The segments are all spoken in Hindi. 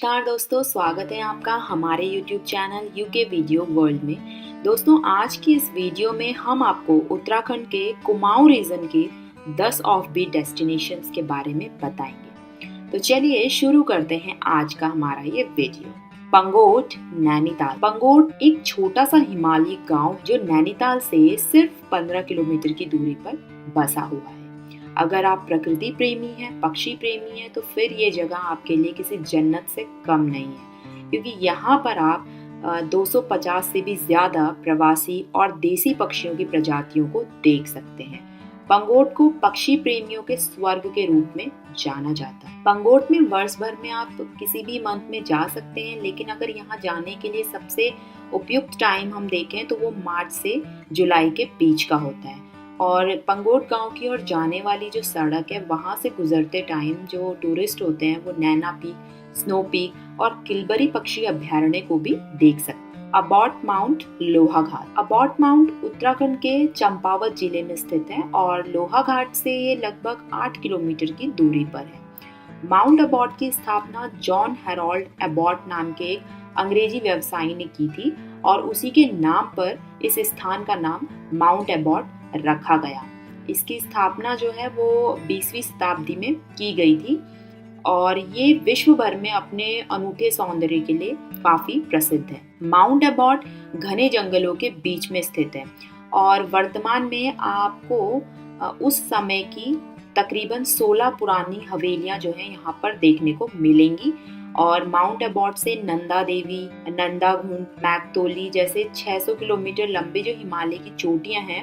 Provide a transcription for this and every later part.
नमस्कार दोस्तों, स्वागत है आपका हमारे YouTube channel UK video world में। दोस्तों, आज की इस वीडियो में हम आपको उत्तराखंड के कुमाऊं रीजन के 10 ऑफबीट डेस्टिनेशंस के बारे में बताएंगे। तो चलिए शुरू करते हैं आज का हमारा ये वीडियो। पंगोट, नैनीताल। पंगोट एक छोटा सा हिमालयी गांव जो नैनीताल से सिर्फ 15 किलोमीटर की दूरी पर बसा हुआ है। अगर आप प्रकृति प्रेमी हैं, पक्षी प्रेमी हैं, तो फिर ये जगह आपके लिए किसी जन्नत से कम नहीं है, क्योंकि यहाँ पर आप 250 से भी ज्यादा प्रवासी और देसी पक्षियों की प्रजातियों को देख सकते हैं। पंगोट को पक्षी प्रेमियों के स्वर्ग के रूप में जाना जाता है। पंगोट में वर्ष भर में आप किसी भी मंथ में जा सकते हैं, लेकिन अगर यहाँ जाने के लिए सबसे उपयुक्त टाइम हम देखें तो वो मार्च से जुलाई के बीच का होता है। और पंगोट गांव की ओर जाने वाली जो सड़क है, वहां से गुजरते टाइम जो टूरिस्ट होते हैं वो नैना पीक, स्नो पीक और किलबरी पक्षी अभ्यारण्य को भी देख सकते हैं। Abbott Mount, Lohaghat. Abbott Mount Uttarakhand के चंपावत जिले में स्थित है और लोहाघाट से ये लगभग 8 किलोमीटर की दूरी पर है। माउंट अबॉट की स्थापना जॉन हेरोल्ड अबॉट नाम के एक अंग्रेजी व्यवसायी ने की थी और उसी के नाम पर इस स्थान का नाम माउंट अबॉट रखा गया। इसकी स्थापना जो है वो 20वीं शताब्दी में की गई थी और ये विश्व भर में अपने अनूठे सौंदर्य के लिए काफी प्रसिद्ध है। माउंट अबॉट घने जंगलों के बीच में स्थित है और वर्तमान में आपको उस समय की तकरीबन 16 पुरानी हवेलियां जो है यहाँ पर देखने को मिलेंगी। और माउंट अबॉट से नंदा देवी, नंदा घुंड, मैकतोली जैसे 600 किलोमीटर लंबे जो हिमालय की चोटियां हैं,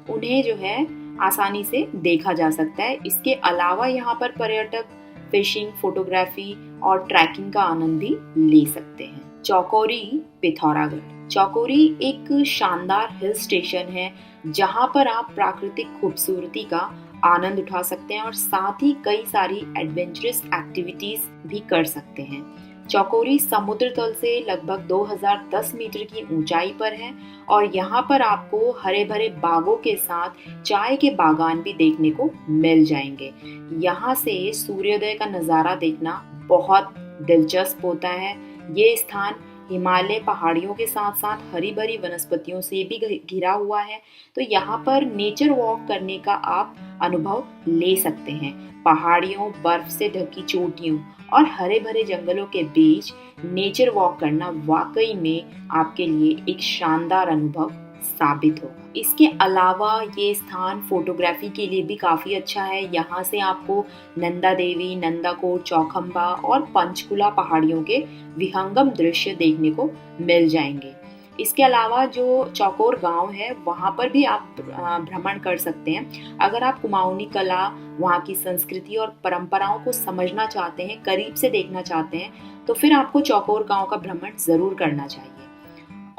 उन्हें जो है आसानी से देखा जा सकता है। इसके अलावा यहाँ पर पर्यटक फिशिंग, फोटोग्राफी और ट्रैकिंग का आनंद भी ले सकते हैं। चौकोरी, पिथौरागढ़। चौकोरी एक शानदार हिल स्टेशन है जहाँ पर आप प्राकृतिक खूबसूरती का आनंद उठा सकते हैं और साथ ही कई सारी एडवेंचरस एक्टिविटीज भी कर सकते हैं। चौकोरी समुद्र तल से लगभग 2010 मीटर की ऊंचाई पर है और यहाँ पर आपको हरे भरे बागों के साथ चाय के बागान भी देखने को मिल जाएंगे। यहाँ से सूर्योदय का नजारा देखना बहुत दिलचस्प होता है। ये स्थान हिमालय पहाड़ियों के साथ साथ हरी भरी वनस्पतियों से भी घिरा हुआ है, तो यहाँ पर नेचर वॉक करने का आप अनुभव ले सकते हैं। पहाड़ियों, बर्फ से ढकी चोटियों और हरे भरे जंगलों के बीच नेचर वॉक करना वाकई में आपके लिए एक शानदार अनुभव साबित होगा। इसके अलावा ये स्थान फोटोग्राफी के लिए भी काफी अच्छा है। यहाँ से आपको नंदा देवी, नंदाकोट, चौखंबा और पंचकुला पहाड़ियों के विहंगम दृश्य देखने को मिल जाएंगे। इसके अलावा जो चौकोर गांव है, वहाँ पर भी आप भ्रमण कर सकते हैं। अगर आप कुमाऊनी कला, वहाँ की संस्कृति और परंपराओं को समझना चाहते हैं, करीब से देखना चाहते हैं, तो फिर आपको चौकोर गांव का भ्रमण जरूर करना चाहिए।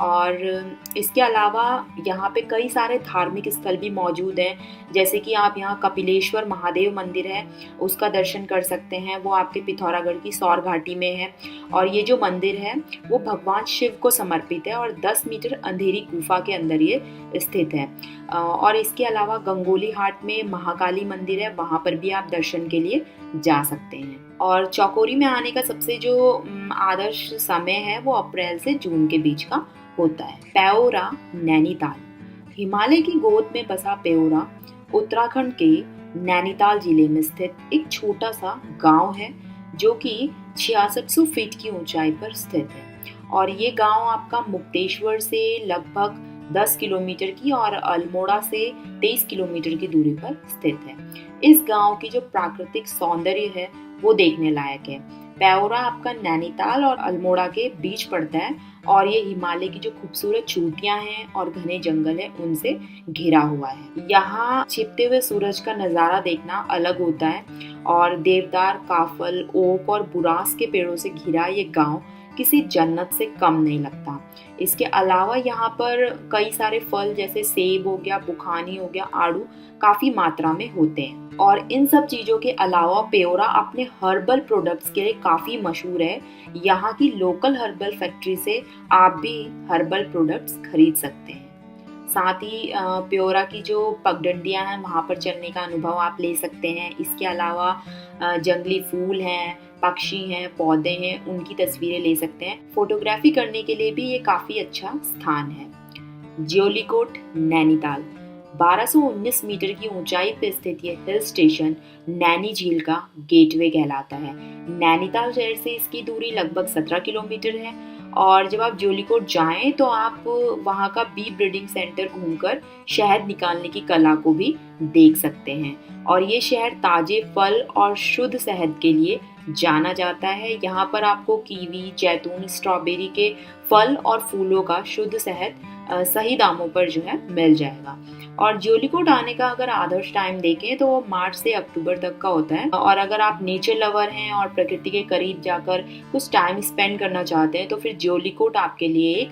और इसके अलावा यहाँ पे कई सारे धार्मिक स्थल भी मौजूद हैं, जैसे कि आप यहाँ कपिलेश्वर महादेव मंदिर है, उसका दर्शन कर सकते हैं। वो आपके पिथौरागढ़ की सौर घाटी में है और ये जो मंदिर है वो भगवान शिव को समर्पित है और 10 मीटर अंधेरी गुफा के अंदर ये स्थित है। और इसके अलावा गंगोली हाट में महाकाली मंदिर है, वहाँ पर भी आप दर्शन के लिए जा सकते हैं। और चौकोरी में आने का सबसे जो आदर्श समय है वो अप्रैल से जून के बीच का होता है। पेओरा, नैनीताल। हिमालय की गोद में बसा पेओरा उत्तराखंड के नैनीताल जिले में स्थित एक छोटा सा गांव है जो कि 6600 फीट की ऊंचाई पर स्थित है और ये गांव आपका मुक्तेश्वर से लगभग 10 किलोमीटर की और अल्मोड़ा से 23 किलोमीटर की दूरी पर स्थित है। इस गांव की जो प्राकृतिक सौंदर्य है वो देखने लायक है। पेओरा आपका नैनीताल और अल्मोड़ा के बीच पड़ता है और ये हिमालय की जो खूबसूरत चोटियां हैं और घने जंगल है उनसे घिरा हुआ है। यहाँ छिपते हुए सूरज का नजारा देखना अलग होता है और देवदार, काफल, ओक और बुरास के पेड़ों से घिरा ये गांव किसी जन्नत से कम नहीं लगता। इसके अलावा यहाँ पर कई सारे फल जैसे सेब हो गया, बुखानी हो गया, आड़ू काफी मात्रा में होते हैं। और इन सब चीजों के अलावा पेओरा अपने हर्बल प्रोडक्ट्स के लिए काफी मशहूर है। यहाँ की लोकल हर्बल फैक्ट्री से आप भी हर्बल प्रोडक्ट्स खरीद सकते हैं। साथ ही प्योरा की जो पगडंडियां हैं वहाँ पर चलने का अनुभव आप ले सकते हैं। इसके अलावा जंगली फूल हैं, पक्षी हैं, पौधे हैं, उनकी तस्वीरें ले सकते हैं। फोटोग्राफी करने के लिए भी ये काफी अच्छा स्थान है। ज्योलिकोट नैनीताल 1219 मीटर की ऊंचाई पर स्थित यह हिल स्टेशन नैनी झील का गेटवे कहलाता है। नैनीताल शहर से इसकी दूरी लगभग 17 किलोमीटर है और जब आप ज्योलिकोट जाएं तो आप वहां का बी ब्रीडिंग सेंटर घूमकर शहद निकालने की कला को भी देख सकते हैं। और ये शहर ताजे फल और शुद्ध शहद के लिए जाना जाता है। यहाँ पर आपको कीवी, जैतून, स्ट्रॉबेरी के फल और फूलों का शुद्ध शहद सही दामों पर जो है मिल जाएगा। और ज्योलिकोट आने का अगर आदर्श टाइम देखें तो वो मार्च से अक्टूबर तक का होता है। और अगर आप नेचर लवर हैं और प्रकृति के करीब जाकर कुछ टाइम स्पेंड करना चाहते हैं तो फिर ज्योलिकोट आपके लिए एक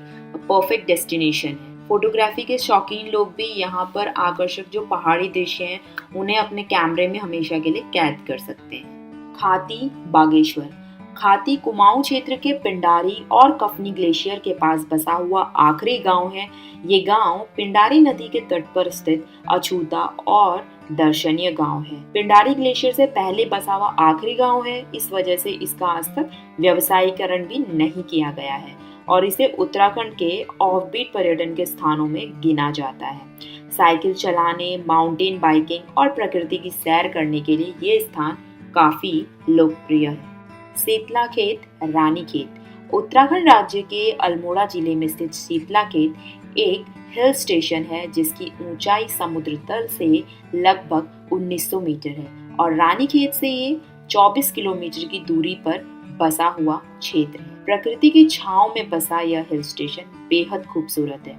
परफेक्ट डेस्टिनेशन है। फोटोग्राफी के शौकीन लोग भी यहाँ पर आकर्षक जो पहाड़ी दृश्य हैं उन्हें अपने कैमरे में हमेशा के लिए कैद कर सकते हैं। खाती बागेश्वर खाती कुमाऊं क्षेत्र के पिंडारी और कफनी ग्लेशियर के पास बसा हुआ आखिरी गांव है। ये गांव पिंडारी नदी के तट पर स्थित अछूता और दर्शनीय गांव है। पिंडारी ग्लेशियर से पहले बसा हुआ आखिरी गांव है, इस वजह से इसका आज तक व्यवसायीकरण भी नहीं किया गया है और इसे उत्तराखंड के ऑफबीट पर्यटन के स्थानों में गिना जाता है। साइकिल चलाने, माउंटेन बाइकिंग और प्रकृति की सैर करने के लिए ये स्थान काफी लोकप्रिय है। शीतलाखेत रानीखेत उत्तराखंड राज्य के अल्मोड़ा जिले में स्थित शीतलाखेत एक हिल स्टेशन है जिसकी ऊंचाई समुद्र तल से लगभग 1900 मीटर है और रानीखेत से ये 24 किलोमीटर की दूरी पर बसा हुआ क्षेत्र है। प्रकृति की छांव में बसा यह हिल स्टेशन बेहद खूबसूरत है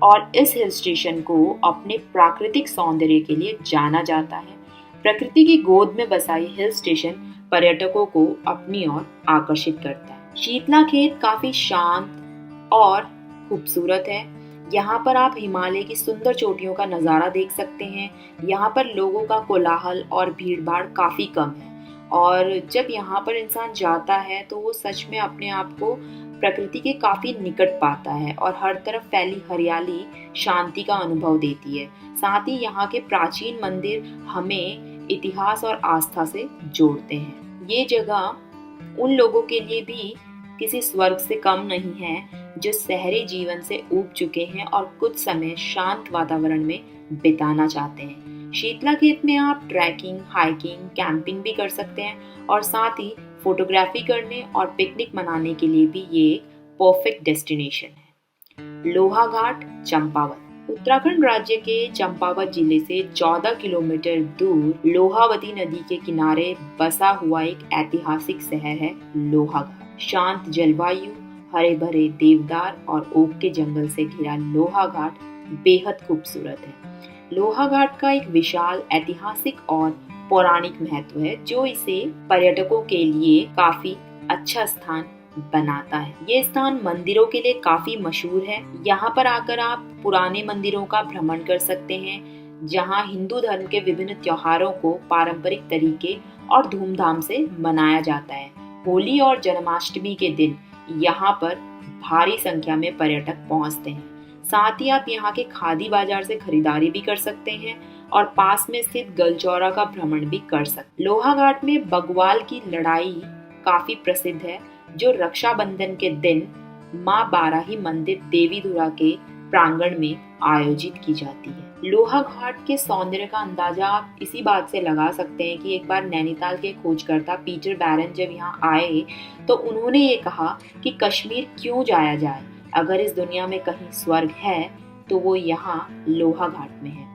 और इस हिल स्टेशन को अपने प्राकृतिक सौंदर्य के लिए जाना जाता है। प्रकृति की गोद में बसा यह हिल स्टेशन पर्यटकों को अपनी ओर आकर्षित करता है। शीतलाखेत काफी शांत और खूबसूरत है। यहाँ पर आप हिमालय की सुंदर चोटियों का नजारा देख सकते हैं। यहाँ पर लोगों का कोलाहल और भीड़भाड़ काफी कम है और जब यहाँ पर इंसान जाता है तो वो सच में अपने आप को प्रकृति के काफी निकट पाता है और हर तरफ फैली हरियाली शांति का अनुभव देती है। साथ ही यहाँ के प्राचीन मंदिर हमें इतिहास और आस्था से जोड़ते हैं। ये जगह उन लोगों के लिए भी किसी स्वर्ग से कम नहीं है जो शहरी जीवन से ऊब चुके हैं और कुछ समय शांत वातावरण में बिताना चाहते हैं। शीतलाखेत में आप ट्रैकिंग, हाइकिंग, कैंपिंग भी कर सकते हैं और साथ ही फोटोग्राफी करने और पिकनिक मनाने के लिए भी ये एक परफेक्ट डेस्टिनेशन है। लोहाघाट चंपावत उत्तराखंड राज्य के चंपावत जिले से 14 किलोमीटर दूर लोहावती नदी के किनारे बसा हुआ एक ऐतिहासिक शहर है लोहाघाट। शांत जलवायु, हरे भरे देवदार और ओक के जंगल से घिरा लोहाघाट बेहद खूबसूरत है। लोहाघाट का एक विशाल ऐतिहासिक और पौराणिक महत्व है जो इसे पर्यटकों के लिए काफी अच्छा स्थान बनाता है। ये स्थान मंदिरों के लिए काफी मशहूर है। यहाँ पर आकर आप पुराने मंदिरों का भ्रमण कर सकते हैं जहाँ हिंदू धर्म के विभिन्न त्योहारों को पारंपरिक तरीके और धूमधाम से मनाया जाता है। होली और जन्माष्टमी के दिन यहाँ पर भारी संख्या में पर्यटक पहुँचते हैं। साथ ही आप यहाँ के खादी बाजार से खरीदारी भी कर सकते हैं और पास में स्थित गलचौरा का भ्रमण भी कर सकते हैं। लोहाघाट में बगवाल की लड़ाई काफी प्रसिद्ध है जो रक्षाबंधन के दिन माँ बाराही मंदिर देवीधुरा के प्रांगण में आयोजित की जाती है। लोहाघाट के सौंदर्य का अंदाजा आप इसी बात से लगा सकते हैं कि एक बार नैनीताल के खोजकर्ता पीटर बैरन जब यहाँ आए तो उन्होंने ये कहा कि कश्मीर क्यों जाया जाए, अगर इस दुनिया में कहीं स्वर्ग है तो वो यहाँ लोहाघाट में है।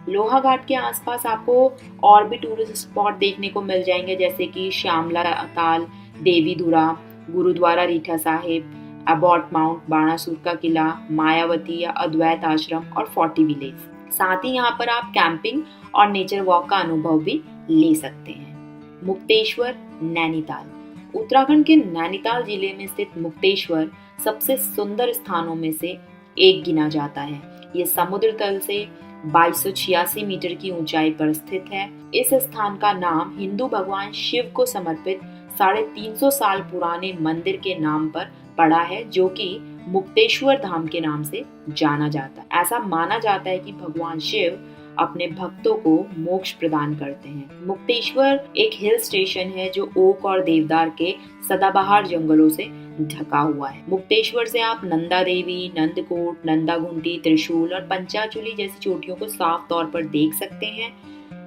लोहाघाट के आसपास आपको और भी टूरिस्ट स्पॉट देखने को मिल जाएंगे जैसे कि श्यामला ताल, देवीधुरा, गुरुद्वारा रीठा साहिब, अबॉट माउंट, बाणासुर का किला, मायावती या अद्वैत आश्रम और 40 विलेज। साथ ही यहाँ पर आप कैंपिंग और नेचर वॉक का अनुभव भी ले सकते हैं। मुक्तेश्वर नैनीताल उत्तराखंड के नैनीताल जिले में स्थित मुक्तेश्वर सबसे सुंदर स्थानों में से एक गिना जाता है। ये समुद्र तल से 2286 मीटर की ऊंचाई पर स्थित है। इस स्थान का नाम हिंदू भगवान शिव को समर्पित 350 साल पुराने मंदिर के नाम पर पड़ा है जो कि मुक्तेश्वर धाम के नाम से जाना जाता है। ऐसा माना जाता है कि भगवान शिव अपने भक्तों को मोक्ष प्रदान करते हैं। मुक्तेश्वर एक हिल स्टेशन है जो ओक और देवदार के सदाबहार जंगलों से ढका हुआ है। मुक्तेश्वर से आप नंदा देवी, नंदकोट, नंदाघुंटी, त्रिशूल और पंचाचूली जैसी चोटियों को साफ तौर पर देख सकते हैं।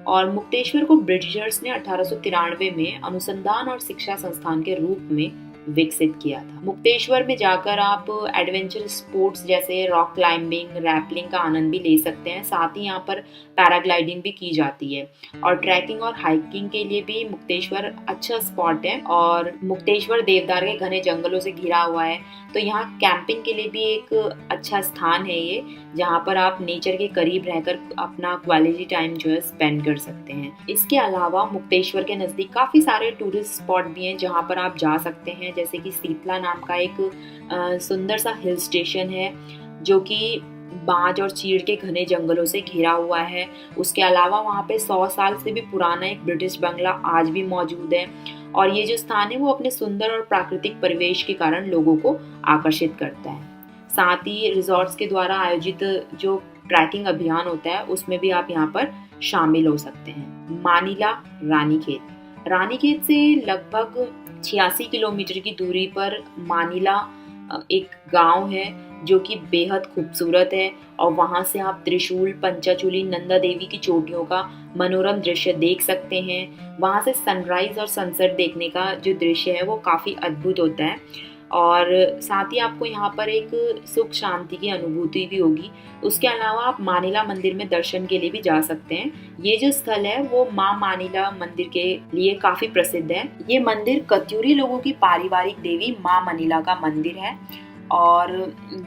और मुक्तेश्वर को ब्रिटिशर्स ने 1893 में अनुसंधान और शिक्षा संस्थान के रूप में विकसित किया था। मुक्तेश्वर में जाकर आप एडवेंचर स्पोर्ट्स जैसे रॉक क्लाइंबिंग, रैपलिंग का आनंद भी ले सकते हैं। साथ ही यहाँ पर पैराग्लाइडिंग भी की जाती है और ट्रैकिंग और हाइकिंग के लिए भी मुक्तेश्वर अच्छा स्पॉट है। और मुक्तेश्वर देवदार के घने जंगलों से घिरा हुआ है, तो यहाँ कैंपिंग के लिए भी एक अच्छा स्थान है ये, जहाँ पर आप नेचर के करीब रहकर अपना क्वालिटी टाइम जो है स्पेंड कर सकते हैं। इसके अलावा मुक्तेश्वर के नज़दीक काफ़ी सारे टूरिस्ट स्पॉट भी हैं जहाँ पर आप जा सकते हैं, जैसे कि सीतला नाम का एक सुंदर सा हिल स्टेशन है जो कि बांज और चीड़ के घने जंगलों से घिरा हुआ है। उसके अलावा वहाँ पे 100 साल से भी पुराना एक ब्रिटिश बंगला आज भी मौजूद है। और ये जो स्थान है वो अपने सुंदर और प्राकृतिक परिवेश के कारण लोगों को आकर्षित करता है। साथ ही रिजॉर्ट्स के द्वारा आयोजित जो ट्रैकिंग अभियान होता है उसमें भी आप यहाँ पर शामिल हो सकते हैं। मानिला रानीखेत। रानीखेत से लगभग 86 किलोमीटर की दूरी पर मानिला एक गांव है जो कि बेहद खूबसूरत है। और वहां से आप त्रिशूल, पंचाचूली, नंदा देवी की चोटियों का मनोरम दृश्य देख सकते हैं। वहां से सनराइज और सनसेट देखने का जो दृश्य है वो काफ़ी अद्भुत होता है। और साथ ही आपको यहाँ पर एक सुख शांति की अनुभूति भी होगी। उसके अलावा आप मानिला मंदिर में दर्शन के लिए भी जा सकते हैं। ये जो स्थल है वो माँ मानिला मंदिर के लिए काफी प्रसिद्ध है। ये मंदिर कत्यूरी लोगों की पारिवारिक देवी माँ मानिला का मंदिर है। और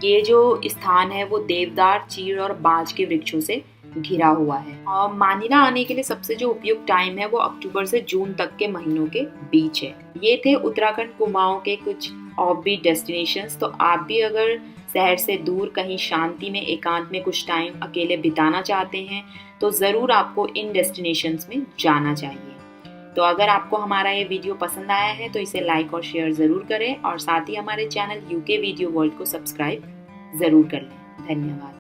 ये जो स्थान है वो देवदार, चीड़ और बांज के वृक्षों से घिरा हुआ है। और मानिला आने के लिए सबसे जो उपयुक्त टाइम है वो अक्टूबर से जून तक के महीनों के बीच है। ये थे उत्तराखंड कुमाऊं के कुछ ऑफबीट डेस्टिनेशंस। तो आप भी अगर शहर से दूर कहीं शांति में, एकांत में कुछ टाइम अकेले बिताना चाहते हैं तो ज़रूर आपको इन डेस्टिनेशंस में जाना चाहिए। तो अगर आपको हमारा ये वीडियो पसंद आया है तो इसे लाइक और शेयर ज़रूर करें और साथ ही हमारे चैनल यूके वीडियो वर्ल्ड को सब्सक्राइब ज़रूर कर लें। धन्यवाद।